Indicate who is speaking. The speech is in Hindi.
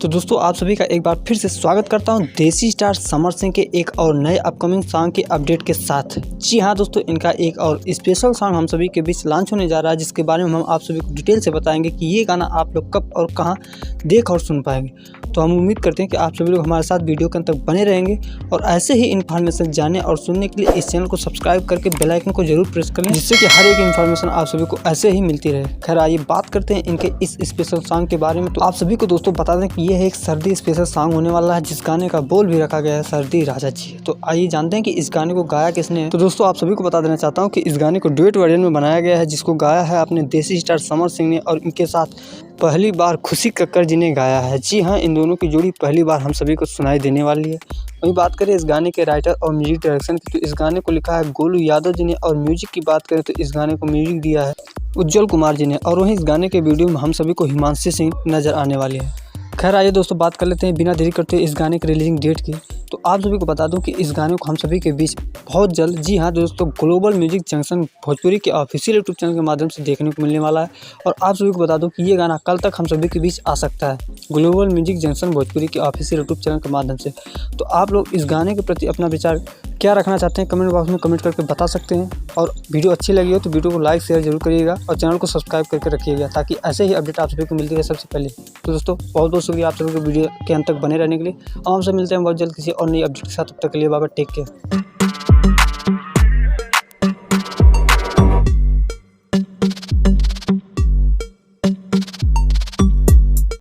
Speaker 1: तो दोस्तों आप सभी का एक बार फिर से स्वागत करता हूं देसी स्टार समर सिंह के एक और नए अपकमिंग सॉन्ग के अपडेट के साथ। जी हां दोस्तों, इनका एक और स्पेशल सॉन्ग हम सभी के बीच लॉन्च होने जा रहा है, जिसके बारे में हम आप सभी को डिटेल से बताएंगे कि ये गाना आप लोग कब और कहां देख और सुन पाएंगे। तो हम उम्मीद करते हैं कि आप सभी लोग हमारे साथ वीडियो के अंत तक बने रहेंगे और ऐसे ही इन्फॉर्मेशन जानने और सुनने के लिए इस चैनल को सब्सक्राइब करके बेल आइकन को जरूर प्रेस करें, जिससे कि हर एक इन्फॉर्मेशन आप सभी को ऐसे ही मिलती रहे। खैर आइए बात करते हैं इनके इस स्पेशल सॉन्ग के बारे में। तो आप सभी को दोस्तों बता दें कि यह एक सर्दी स्पेशल सॉन्ग होने वाला है, जिस गाने का बोल भी रखा गया है सर्दी राजा जी। तो आइए जानते हैं कि इस गाने को गाया किसने है। तो दोस्तों आप सभी को बता देना चाहता हूँ कि इस गाने को डुएट वर्जन में बनाया गया है, जिसको गाया है अपने देसी स्टार समर सिंह ने और इनके साथ पहली बार खुशी कक्कर जी ने गाया है। जी हाँ, इन दोनों की जोड़ी पहली बार हम सभी को सुनाई देने वाली है। वहीं बात करें इस गाने के राइटर और म्यूजिक डायरेक्शन की, तो इस गाने को लिखा है गोलू यादव जी ने और म्यूजिक की बात करें तो इस गाने को म्यूजिक दिया है उज्जवल कुमार जी ने। और वहीं इस गाने के वीडियो में हम सभी को हिमांशी सिंह नजर आने वाली है। खैर आइए दोस्तों बात कर लेते हैं बिना देरी करते हुए इस गाने की रिलीजिंग डेट की। तो आप सभी को बता दूं कि इस गाने को हम सभी के बीच बहुत जल्द, जी हाँ दोस्तों, ग्लोबल म्यूजिक जंक्शन भोजपुरी के ऑफिशियल यूट्यूब चैनल के माध्यम से देखने को मिलने वाला है। और आप सभी को बता दूं कि ये गाना कल तक हम सभी के बीच आ सकता है ग्लोबल म्यूजिक जंक्शन भोजपुरी के ऑफिशियल यूट्यूब चैनल के माध्यम से। तो आप लोग इस गाने के प्रति अपना विचार क्या रखना चाहते हैं कमेंट बॉक्स में कमेंट करके बता सकते हैं। और वीडियो अच्छी लगी हो तो वीडियो को लाइक शेयर जरूर करिएगा और चैनल को सब्सक्राइब करके रखिएगा, ताकि ऐसे ही अपडेट आप सभी को मिलती रहे सबसे पहले। तो दोस्तों बहुत बहुत शुक्रिया आप सभी को वीडियो के अंत तक बने रहने के लिए। हम आपसे मिलते हैं बहुत जल्द किसी और नई अपडेट के साथ। तब तक के लिए बाय बाय, टेक केयर।